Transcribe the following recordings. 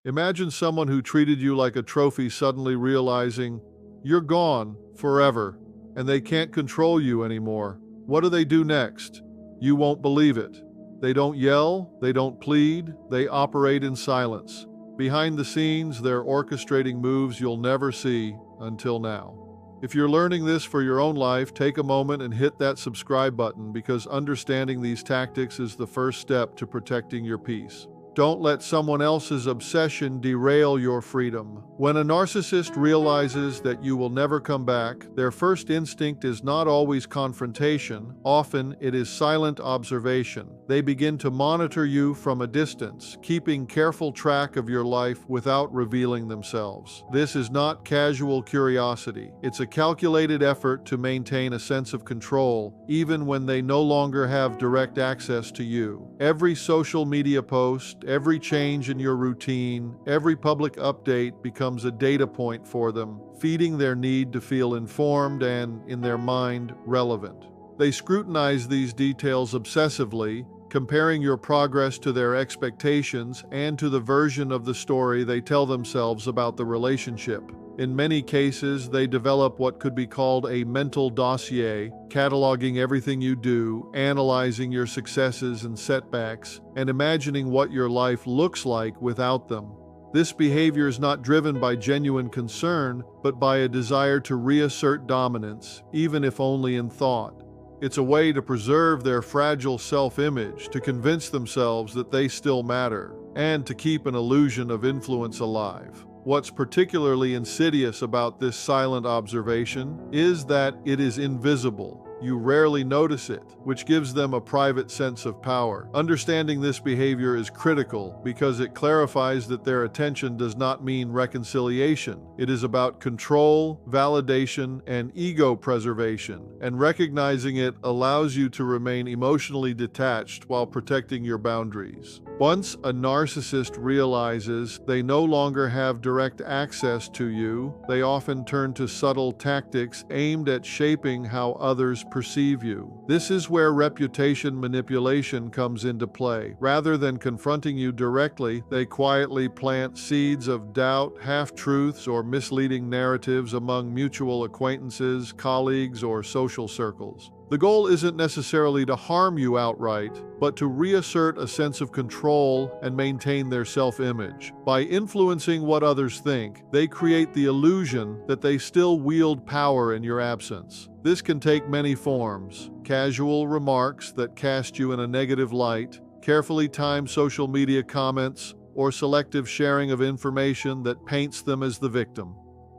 Imagine someone who treated you like a trophy suddenly realizing you're gone forever and they can't control you anymore. What do they do next? You won't believe it. They don't yell, they don't plead, they operate in silence. Behind the scenes, they're orchestrating moves you'll never see until now. If you're learning this for your own life, take a moment and hit that subscribe button because understanding these tactics is the first step to protecting your peace. Don't let someone else's obsession derail your freedom. When a narcissist realizes that you will never come back, their first instinct is not always confrontation. Often, it is silent observation. They begin to monitor you from a distance, keeping careful track of your life without revealing themselves. This is not casual curiosity. It's a calculated effort to maintain a sense of control, even when they no longer have direct access to you. Every social media post, every change in your routine, every public update becomes a data point for them, feeding their need to feel informed and, in their mind, relevant. They scrutinize these details obsessively, comparing your progress to their expectations and to the version of the story they tell themselves about the relationship. In many cases, they develop what could be called a mental dossier, cataloging everything you do, analyzing your successes and setbacks, and imagining what your life looks like without them. This behavior is not driven by genuine concern, but by a desire to reassert dominance, even if only in thought. It's a way to preserve their fragile self-image, to convince themselves that they still matter, and to keep an illusion of influence alive. What's particularly insidious about this silent observation is that it is invisible. You rarely notice it, which gives them a private sense of power. Understanding this behavior is critical because it clarifies that their attention does not mean reconciliation. It is about control, validation, and ego preservation, and recognizing it allows you to remain emotionally detached while protecting your boundaries. Once a narcissist realizes they no longer have direct access to you, they often turn to subtle tactics aimed at shaping how others perceive you. This is where reputation manipulation comes into play. Rather than confronting you directly, they quietly plant seeds of doubt, half-truths, or misleading narratives among mutual acquaintances, colleagues, or social circles. The goal isn't necessarily to harm you outright, but to reassert a sense of control and maintain their self-image. By influencing what others think, they create the illusion that they still wield power in your absence. This can take many forms: casual remarks that cast you in a negative light, carefully timed social media comments, or selective sharing of information that paints them as the victim.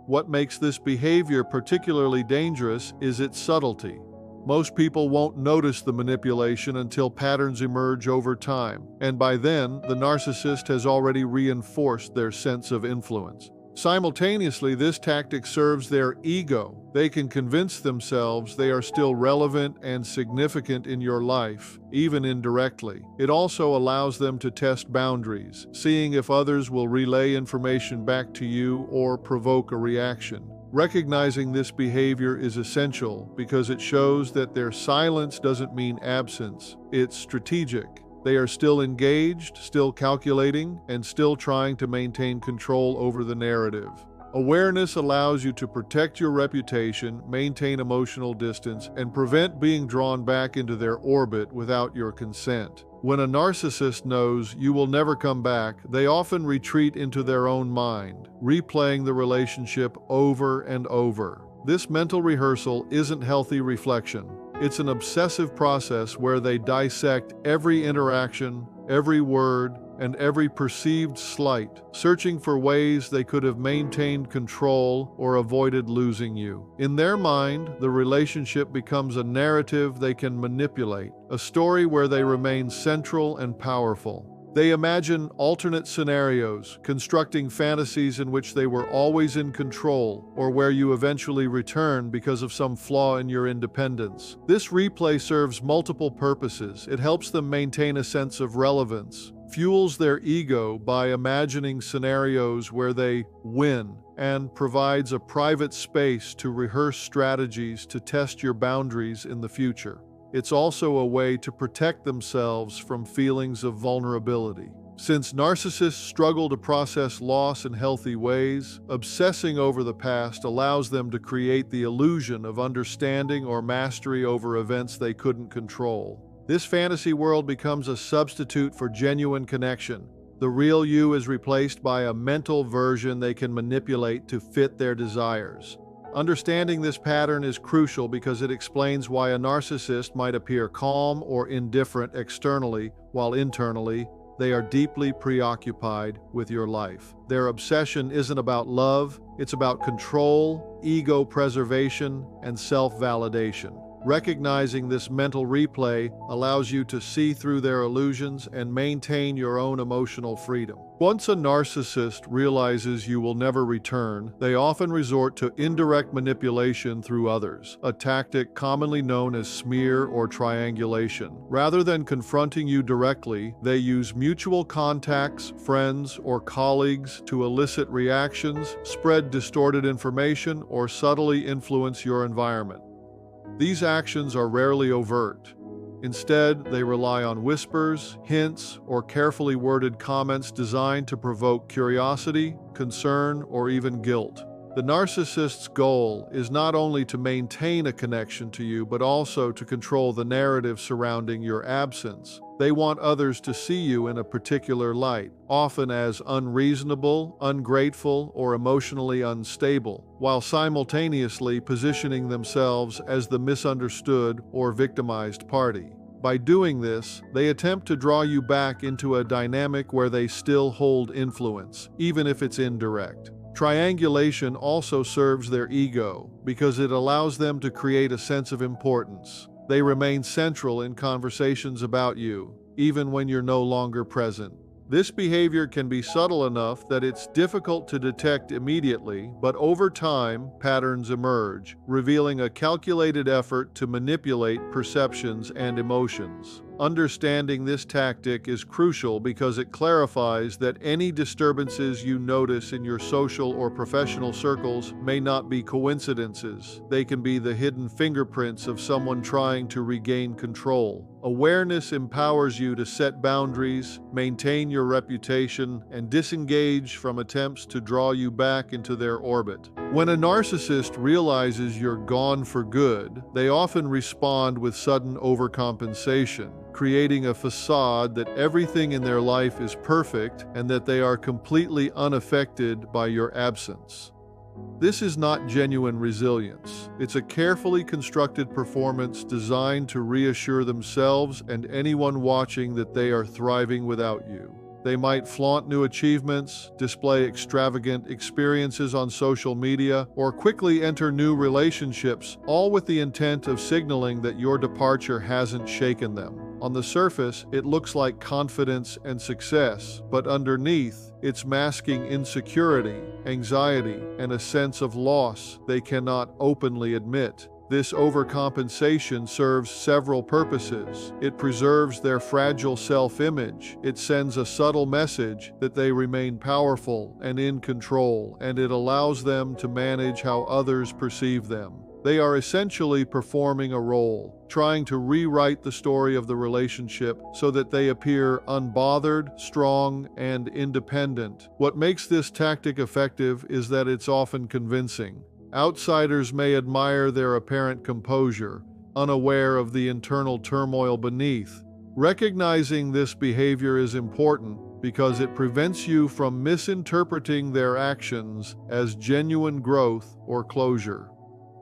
What makes this behavior particularly dangerous is its subtlety. Most people won't notice the manipulation until patterns emerge over time, and by then, the narcissist has already reinforced their sense of influence. Simultaneously, this tactic serves their ego. They can convince themselves they are still relevant and significant in your life, even indirectly. It also allows them to test boundaries, seeing if others will relay information back to you or provoke a reaction. Recognizing this behavior is essential because it shows that their silence doesn't mean absence, it's strategic. They are still engaged, still calculating, and still trying to maintain control over the narrative. Awareness allows you to protect your reputation, maintain emotional distance, and prevent being drawn back into their orbit without your consent. When a narcissist knows you will never come back, they often retreat into their own mind, replaying the relationship over and over. This mental rehearsal isn't healthy reflection. It's an obsessive process where they dissect every interaction, every word, and every perceived slight, searching for ways they could have maintained control or avoided losing you. In their mind, the relationship becomes a narrative they can manipulate, a story where they remain central and powerful. They imagine alternate scenarios, constructing fantasies in which they were always in control, or where you eventually return because of some flaw in your independence. This replay serves multiple purposes. It helps them maintain a sense of relevance, fuels their ego by imagining scenarios where they win, and provides a private space to rehearse strategies to test your boundaries in the future. It's also a way to protect themselves from feelings of vulnerability. Since narcissists struggle to process loss in healthy ways, obsessing over the past allows them to create the illusion of understanding or mastery over events they couldn't control. This fantasy world becomes a substitute for genuine connection. The real you is replaced by a mental version they can manipulate to fit their desires. Understanding this pattern is crucial because it explains why a narcissist might appear calm or indifferent externally, while internally, they are deeply preoccupied with your life. Their obsession isn't about love, it's about control, ego preservation, and self-validation. Recognizing this mental replay allows you to see through their illusions and maintain your own emotional freedom. Once a narcissist realizes you will never return, they often resort to indirect manipulation through others, a tactic commonly known as smear or triangulation. Rather than confronting you directly, they use mutual contacts, friends, or colleagues to elicit reactions, spread distorted information, or subtly influence your environment. These actions are rarely overt. Instead, they rely on whispers, hints, or carefully worded comments designed to provoke curiosity, concern, or even guilt. The narcissist's goal is not only to maintain a connection to you, but also to control the narrative surrounding your absence. They want others to see you in a particular light, often as unreasonable, ungrateful, or emotionally unstable, while simultaneously positioning themselves as the misunderstood or victimized party. By doing this, they attempt to draw you back into a dynamic where they still hold influence, even if it's indirect. Triangulation also serves their ego because it allows them to create a sense of importance. They remain central in conversations about you, even when you're no longer present. This behavior can be subtle enough that it's difficult to detect immediately, but over time, patterns emerge, revealing a calculated effort to manipulate perceptions and emotions. Understanding this tactic is crucial because it clarifies that any disturbances you notice in your social or professional circles may not be coincidences. They can be the hidden fingerprints of someone trying to regain control. Awareness empowers you to set boundaries, maintain your reputation, and disengage from attempts to draw you back into their orbit. When a narcissist realizes you're gone for good, they often respond with sudden overcompensation, creating a facade that everything in their life is perfect and that they are completely unaffected by your absence. This is not genuine resilience. It's a carefully constructed performance designed to reassure themselves and anyone watching that they are thriving without you. They might flaunt new achievements, display extravagant experiences on social media, or quickly enter new relationships, all with the intent of signaling that your departure hasn't shaken them. On the surface, it looks like confidence and success, but underneath, it's masking insecurity, anxiety, and a sense of loss they cannot openly admit. This overcompensation serves several purposes. It preserves their fragile self-image. It sends a subtle message that they remain powerful and in control, and it allows them to manage how others perceive them. They are essentially performing a role, trying to rewrite the story of the relationship so that they appear unbothered, strong, and independent. What makes this tactic effective is that it's often convincing. Outsiders may admire their apparent composure, unaware of the internal turmoil beneath. Recognizing this behavior is important because it prevents you from misinterpreting their actions as genuine growth or closure.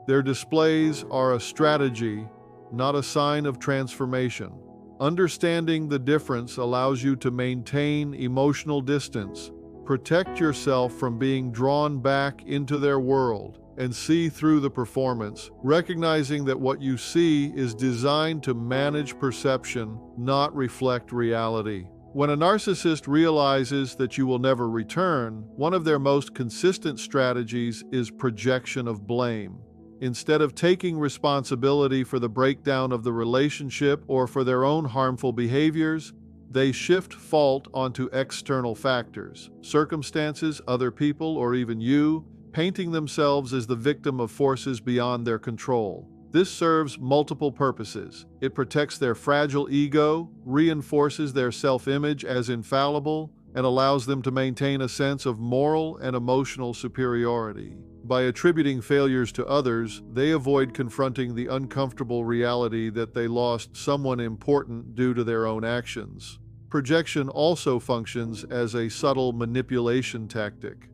Their displays are a strategy, not a sign of transformation. Understanding the difference allows you to maintain emotional distance, protect yourself from being drawn back into their world, and see through the performance, recognizing that what you see is designed to manage perception, not reflect reality. When a narcissist realizes that you will never return, one of their most consistent strategies is projection of blame. Instead of taking responsibility for the breakdown of the relationship or for their own harmful behaviors, they shift fault onto external factors, circumstances, other people, or even you, painting themselves as the victim of forces beyond their control. This serves multiple purposes. It protects their fragile ego, reinforces their self-image as infallible, and allows them to maintain a sense of moral and emotional superiority. By attributing failures to others, they avoid confronting the uncomfortable reality that they lost someone important due to their own actions. Projection also functions as a subtle manipulation tactic.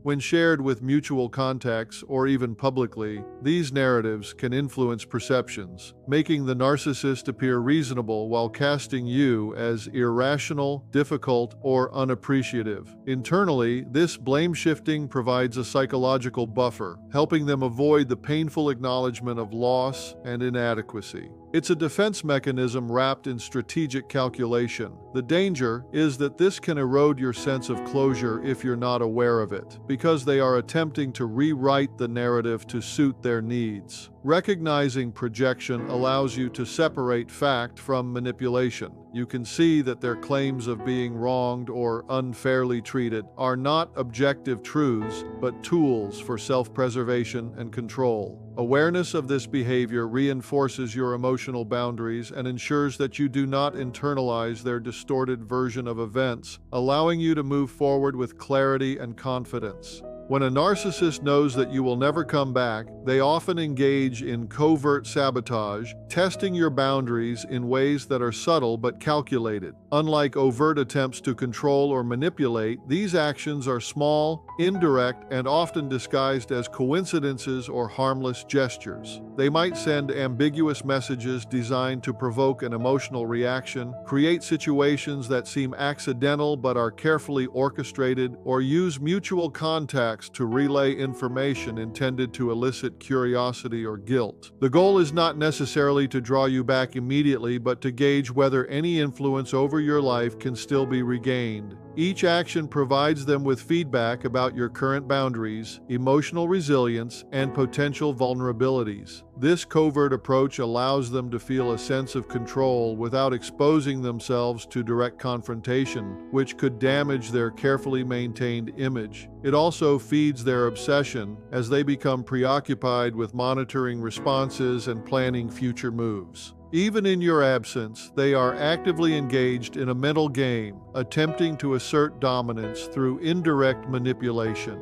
When shared with mutual contacts or even publicly, these narratives can influence perceptions, making the narcissist appear reasonable while casting you as irrational, difficult, or unappreciative. Internally, this blame shifting provides a psychological buffer, helping them avoid the painful acknowledgement of loss and inadequacy. It's a defense mechanism wrapped in strategic calculation. The danger is that this can erode your sense of closure if you're not aware of it, because they are attempting to rewrite the narrative to suit their needs. Recognizing projection allows you to separate fact from manipulation. You can see that their claims of being wronged or unfairly treated are not objective truths, but tools for self-preservation and control. Awareness of this behavior reinforces your emotional boundaries and ensures that you do not internalize their distorted version of events, allowing you to move forward with clarity and confidence. When a narcissist knows that you will never come back, they often engage in covert sabotage, testing your boundaries in ways that are subtle but calculated. Unlike overt attempts to control or manipulate, these actions are small, indirect, and often disguised as coincidences or harmless gestures. They might send ambiguous messages designed to provoke an emotional reaction, create situations that seem accidental but are carefully orchestrated, or use mutual contacts to relay information intended to elicit curiosity or guilt. The goal is not necessarily to draw you back immediately, but to gauge whether any influence over your life can still be regained. Each action provides them with feedback about your current boundaries, emotional resilience, and potential vulnerabilities. This covert approach allows them to feel a sense of control without exposing themselves to direct confrontation, which could damage their carefully maintained image. It also feeds their obsession as they become preoccupied with monitoring responses and planning future moves. Even in your absence, they are actively engaged in a mental game, attempting to assert dominance through indirect manipulation.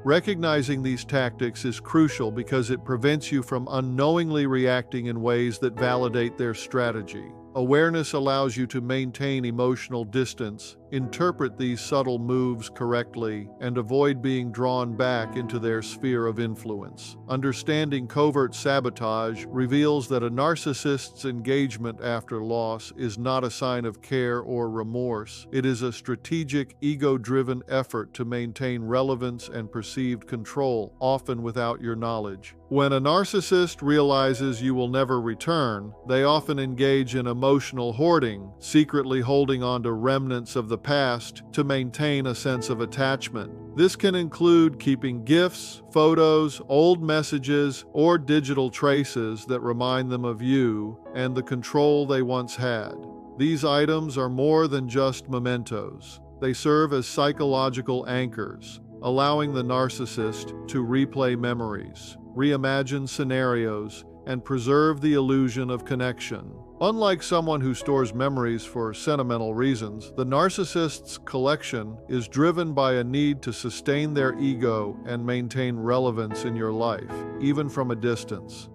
Recognizing these tactics is crucial because it prevents you from unknowingly reacting in ways that validate their strategy. Awareness allows you to maintain emotional distance, interpret these subtle moves correctly, and avoid being drawn back into their sphere of influence. Understanding covert sabotage reveals that a narcissist's engagement after loss is not a sign of care or remorse. It is a strategic, ego-driven effort to maintain relevance and perceived control, often without your knowledge. When a narcissist realizes you will never return, they often engage in emotional hoarding, secretly holding on to remnants of the past to maintain a sense of attachment. This can include keeping gifts, photos, old messages, or digital traces that remind them of you and the control they once had. These items are more than just mementos. They serve as psychological anchors, allowing the narcissist to replay memories, reimagine scenarios, and preserve the illusion of connection. Unlike someone who stores memories for sentimental reasons, the narcissist's collection is driven by a need to sustain their ego and maintain relevance in your life, even from a distance.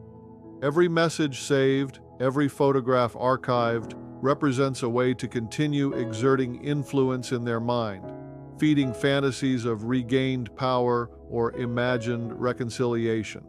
Every message saved, every photograph archived, represents a way to continue exerting influence in their mind, feeding fantasies of regained power or imagined reconciliation.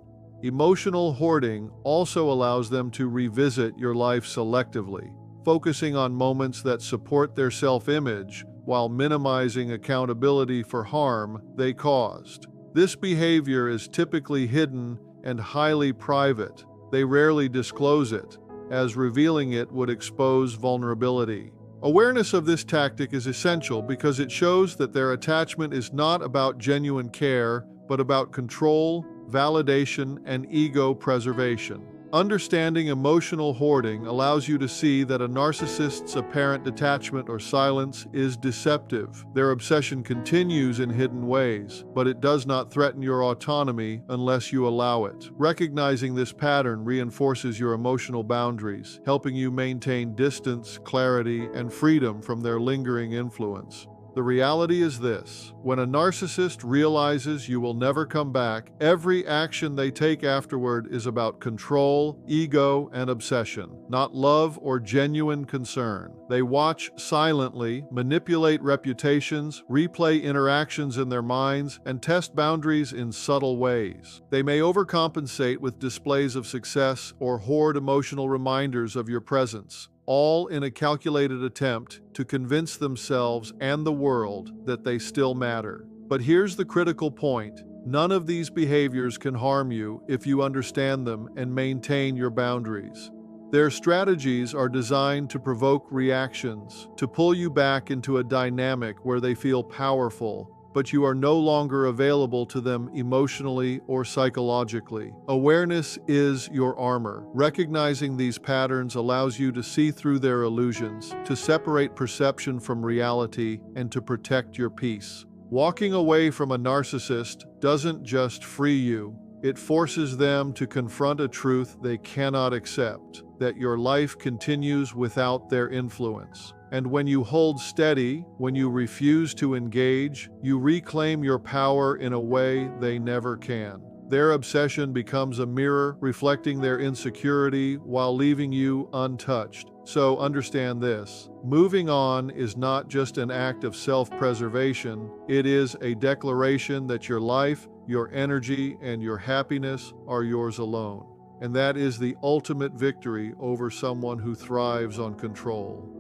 Emotional hoarding also allows them to revisit your life selectively, focusing on moments that support their self-image while minimizing accountability for harm they caused. This behavior is typically hidden and highly private. They rarely disclose it, as revealing it would expose vulnerability. Awareness of this tactic is essential because it shows that their attachment is not about genuine care, but about control, validation, and ego preservation. Understanding emotional hoarding allows you to see that a narcissist's apparent detachment or silence is deceptive. Their obsession continues in hidden ways, but it does not threaten your autonomy unless you allow it. Recognizing this pattern reinforces your emotional boundaries, helping you maintain distance, clarity, and freedom from their lingering influence. The reality is this: when a narcissist realizes you will never come back, every action they take afterward is about control, ego, and obsession, not love or genuine concern. They watch silently, manipulate reputations, replay interactions in their minds, and test boundaries in subtle ways. They may overcompensate with displays of success or hoard emotional reminders of your presence, all in a calculated attempt to convince themselves and the world that they still matter. But here's the critical point: none of these behaviors can harm you if you understand them and maintain your boundaries. Their strategies are designed to provoke reactions, to pull you back into a dynamic where they feel powerful, but you are no longer available to them emotionally or psychologically. Awareness is your armor. Recognizing these patterns allows you to see through their illusions, to separate perception from reality, and to protect your peace. Walking away from a narcissist doesn't just free you, it forces them to confront a truth they cannot accept: that your life continues without their influence. And when you hold steady, when you refuse to engage, you reclaim your power in a way they never can. Their obsession becomes a mirror reflecting their insecurity while leaving you untouched. So understand this: moving on is not just an act of self-preservation, it is a declaration that your life, your energy, and your happiness are yours alone. And that is the ultimate victory over someone who thrives on control.